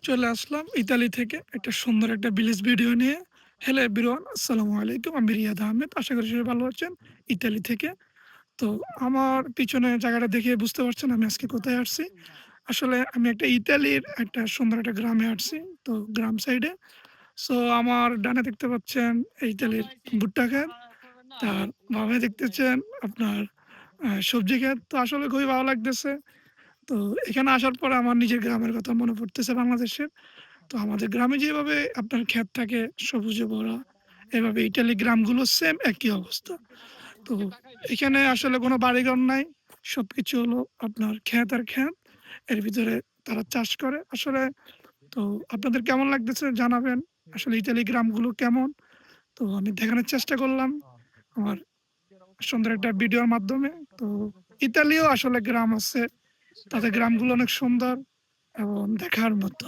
চলে আসলাম ইতালি থেকে একটা সুন্দর একটা ভিলেজ ভিডিও নিয়ে। হ্যালো এভরিওয়ান, আসসালামু আলাইকুম। আমি রিয়াদ আহমেদ। আশা করি সবাই ভালো আছেন ইতালি থেকে। তো আমার পিছনে জায়গাটা দেখে বুঝতে পারছেন আমি আজকে কোথায় আসছি। আসলে আমি একটা ইতালির একটা সুন্দর একটা গ্রামে আসছি। তো গ্রাম সাইডে। সো আমার ডানে দেখতে পাচ্ছেন ইতালির ভুট্টা ক্ষেত। তার বামে দেখতেছেন আপনার সবজি ক্ষেত। তো আসলে খুবই ভালো লাগতেছে। তো এখানে আসার পরে আমার নিজের গ্রামের কথা মনে পড়তেছে বাংলাদেশের। তো আমাদের গ্রামে যেভাবে আপনার ক্ষেত থাকে সবুজে ভরা, এভাবে ইটালি গ্রামগুলো সেম একই অবস্থা। তো এখানে আসলে কোনো বাড়িঘর নাই। সবকিছু হলো আপনার ক্ষেত আর ক্ষেত। এর ভিতরে তারা চাষ করে। আসলে তো আপনাদের কেমন লাগতেছে জানাবেন। আসলে ইতালি গ্রামগুলো কেমন? তো আমি দেখানোর চেষ্টা করলাম আমার সুন্দর একটা ভিডিওর মাধ্যমে। তো ইতালিও আসলে গ্রাম আছে। তাদের গ্রামগুলো অনেক সুন্দর এবং দেখার মতো।